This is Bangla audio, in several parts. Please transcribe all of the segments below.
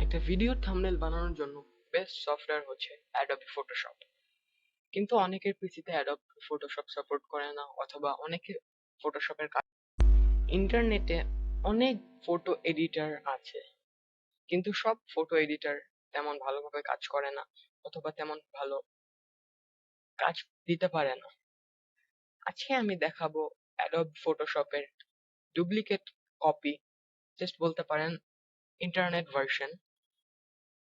একটা ভিডিও থাম্বনেল বানানোর জন্য বেস্ট সফটওয়্যার হচ্ছে অ্যাডোবি ফটোশপ। কিন্তু অনেকের পিসিতে অ্যাডোবি ফটোশপ সাপোর্ট করে না, অথবা অনেকে ফটোশপের কাজ। ইন্টারনেটে অনেক ফটো এডিটর আছে, কিন্তু সব ফটো এডিটর তেমন ভালোভাবে কাজ করে না, অথবা তেমন ভালো কাজ দিতে পারে না। আজকে আমি দেখাবো অ্যাডোবি ফটোশপের ডুপ্লিকেট কপি, জাস্ট বলতে পারেন ইন্টারনেট ভার্সন।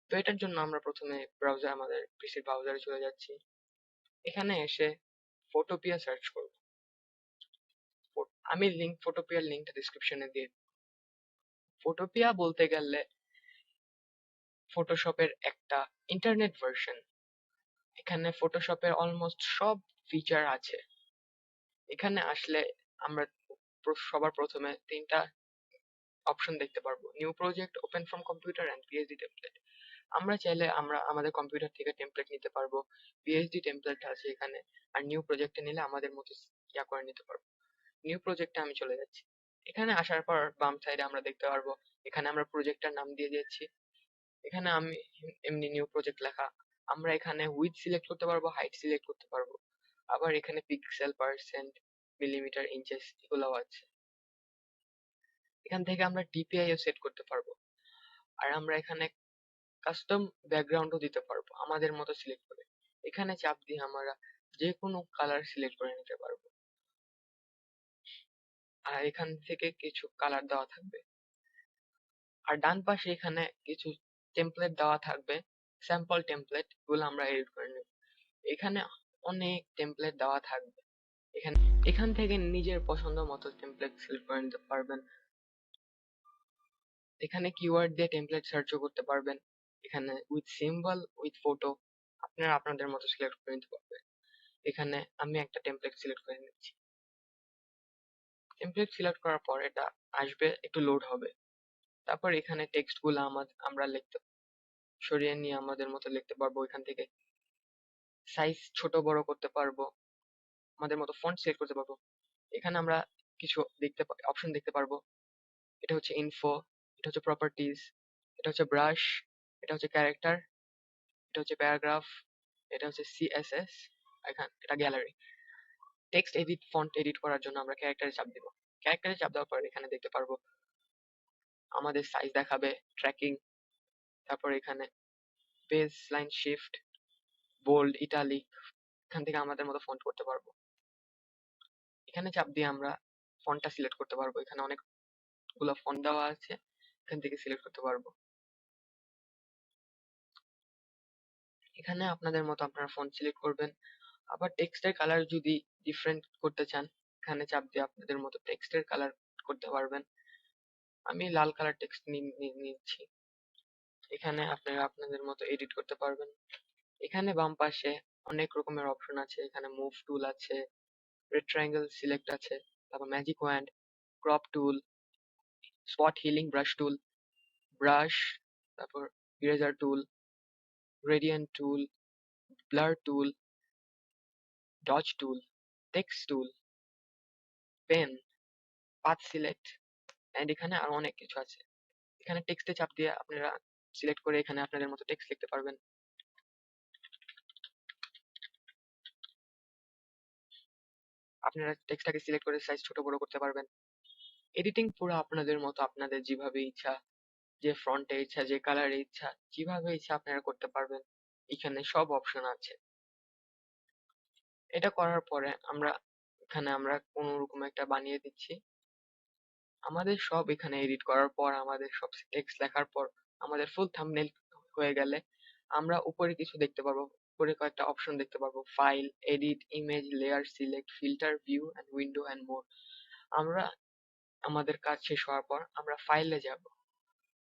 তো এটার জন্য আমরা প্রথমে আমাদের পিসির ব্রাউজারে চলে যাচ্ছি। এখানে এসে ফটোপিয়া সার্চ করব। আমি ফটোপিয়ার লিঙ্কটা ডিসক্রিপশনে দিয়ে। ফটোপিয়া বলতে গেলে ফটোশপের একটা ইন্টারনেট ভার্সন। এখানে ফটোশপের অলমোস্ট সব ফিচার আছে। এখানে আসলে আমরা সবার প্রথমে তিনটা অপশন দেখতে পারবো: new project, open from computer and PhD template. আমরা চাইলে আমাদের কম্পিউটার থেকে টেমপ্লেট নিতে পারবো, পিএইচডি টেমপ্লেট আছে এখানে। আর নিউ প্রজেক্টে নিলে আমাদের মতো করে নিতে পারবো। নিউ প্রজেক্টে আমি চলে যাচ্ছি। এখানে আসার পর বাম সাইডে আমরা দেখতে পারবো, এখানে আমরা প্রজেক্টটার নাম দিয়ে দিচ্ছি। এখানে আমি এমনি নিউ প্রজেক্ট লেখা। আমরা এখানে উইডথ সিলেক্ট করতে পারবো, হাইট সিলেক্ট করতে পারবো। আবার এখানে পিক্সেল, পার্সেন্ট, মিলিমিটার, ইঞ্চেস এগুলোও আছে। এখান থেকে আমরা ডিপিআই ও সেট করতে পারবো। আর আমরা এখানে কাস্টম ব্যাকগ্রাউন্ডও দিতে পারবো আমাদের মতো সিলেক্ট করে। এখানে চাপ দিয়ে আমরা যে কোনো কালার সিলেক্ট করে নিতে পারবো। আর এখান থেকে কিছু কালার দেওয়া থাকবে। আর ডান পাশে এখানে কিছু টেমপ্লেট দেওয়া থাকবে, স্যাম্পল টেমপ্লেট, গুলো আমরা এডিট করে নেব। এখানে অনেক টেমপ্লেট দেওয়া থাকবে। এখান থেকে নিজের পছন্দ মতো টেমপ্লেট সিলেক্ট করে নিতে পারবেন। এখানে কিওয়ার্ড দিয়ে টেমপ্লেট সার্চও করতে পারবেন। এখানে উইথ সিম্বল, উইথ ফটো আপনারা আপনাদের মতো সিলেক্ট করে নিতে পারবেন। এখানে আমি একটা টেমপ্লেট সিলেক্ট করে নিচ্ছি। টেমপ্লেট সিলেক্ট করার পর এটা আসবে, একটু লোড হবে। তারপর এখানে টেক্সট গুলো আমরা সরিয়ে নিয়ে আমাদের মতো লিখতে পারবো। এখান থেকে সাইজ ছোট বড় করতে পারবো, আমাদের মতো ফন্ট সিলেক্ট করতে পারবো। এখানে আমরা কিছু অপশন দেখতে পারবো। এটা হচ্ছে ইনফো, এটা হচ্ছে প্রপার্টিজ, এটা হচ্ছে ব্রাশ, এটা হচ্ছে ক্যারেক্টার, এটা হচ্ছে প্যারাগ্রাফ, এটা হচ্ছে সিএসএস, এটা gallery. Text edit, font edit করার জন্য আমরা ক্যারেক্টারে চাপ দিব। ক্যারেক্টারে চাপ দেওয়ার পর এখানে দেখতে পারবো আমাদের সাইজ দেখাবে, ট্র্যাকিং, তারপর এখানে page line shift, bold, italic. এখান থেকে আমাদের মতো ফন্ট করতে পারবো। এখানে চাপ দিয়ে আমরা ফন্টটা সিলেক্ট করতে পারবো। এখানে অনেকগুলো ফন্ট দেওয়া আছে, এখান থেকে সিলেক্ট করতে পারবো। এখানে আপনাদের মতো আপনারা ফন্ট সিলেক্ট করবেন। আবার টেক্সটের কালার যদি ডিফারেন্ট করতে চান, এখানে চাপ দিয়ে আপনাদের মতো টেক্সটের কালার করতে পারবেন। আমি লাল কালার টেক্সট নিচ্ছি। এখানে আপনারা আপনাদের মতো এডিট করতে পারবেন। এখানে বাম পাশে অনেক রকমের অপশন আছে। এখানে মুভ টুল আছে, রেড ট্রায়াঙ্গেল সিলেক্ট আছে, তারপর magic wand, crop tool, spot healing brush tool, brush, তারপর eraser tool, gradient tool, blur tool, dodge tool, text tool, pen, path select, and এখানে আরো অনেক কিছু আছে। এখানে টেক্সটে চাপ দিয়ে আপনারা সিলেক্ট করে এখানে আপনাদের মতো টেক্সট লিখতে পারবেন। আপনারা টেক্সটটাকে সিলেক্ট করে সাইজ ছোট বড় করতে পারবেন। এডিটিং পুরো আপনাদের মতো, আপনাদের যেভাবে ইচ্ছা, যে ফ্রন্টে ইচ্ছা, যে কালারে ইচ্ছা, যেভাবে ইচ্ছা আপনারা করতে পারবেন। এখানে সব অপশন আছে। এটা করার পরে আমরা কোনো রকম একটা বানিয়ে দিচ্ছি। আমাদের সব এখানে এডিট করার পর, আমাদের সব টেক্সট লেখার পর, আমাদের ফুল থাম্বনেল হয়ে গেলে আমরা উপরে কিছু দেখতে পারবো। উপরে কয়েকটা অপশন দেখতে পারবো: file, edit, image, layer, select, filter, view and window and more. আমরা আমাদের কাজ শেষ হওয়ার পর আমরা ফাইলে যাব।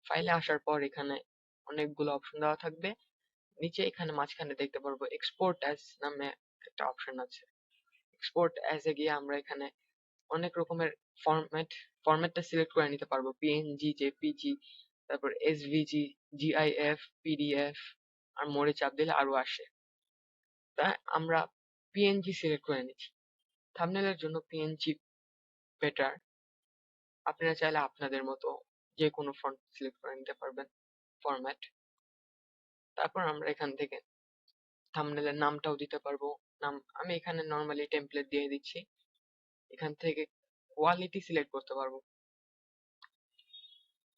ফাইলে আসার পর এখানে অনেকগুলো অপশন দেওয়া থাকবে। নিচে এখানে মাঝখানে দেখতে পারবো এক্সপোর্ট অ্যাজ নামে একটা অপশন আছে। এক্সপোর্ট অ্যাজ এ গিয়ে আমরা এখানে অনেক রকমের ফরম্যাটটা সিলেক্ট করে নিতে পারবো: পিএনজি, জেপিজি, তারপর এসভিজি, জিআইএফ, পিডিএফ, আর মোড়ে চাপ দিলে আরো আসে। তাই আমরা পিএনজি সিলেক্ট করে নিচ্ছি। থাম্বনেলের জন্য পিএনজি বেটার। আপনারা চাইলে আপনাদের মতো যে কোনো ফন্ট সিলেক্ট করে নিতে পারবেন, ফরম্যাট। তারপর আমরা এখান থেকে থাম্বনেলের নামটাও দিতে পারবো। নাম আমি এখানে নর্মালি টেমপ্লেট দিয়ে দিচ্ছি। এখান থেকে কোয়ালিটি সিলেক্ট করতে পারবো।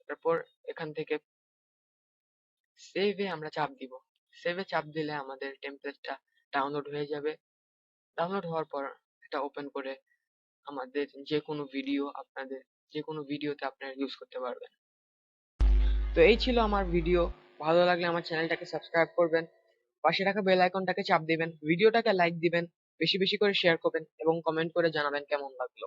তারপর এখান থেকে সেভে আমরা চাপ দিব। সেভে চাপ দিলে আমাদের টেমপ্লেটটা ডাউনলোড হয়ে যাবে। ডাউনলোড হওয়ার পর এটা ওপেন করে আমাদের যে কোনো ভিডিওতে আপনারা ইউজ করতে পারবেন। তো এই ছিল আমার ভিডিও। ভালো লাগলে আমার চ্যানেলটাকে সাবস্ক্রাইব করবেন, পাশে থাকা বেল আইকনটাকে চাপ দিবেন, ভিডিওটাকে লাইক দিবেন, বেশি বেশি করে শেয়ার করবেন এবং কমেন্ট করে জানাবেন কেমন লাগলো।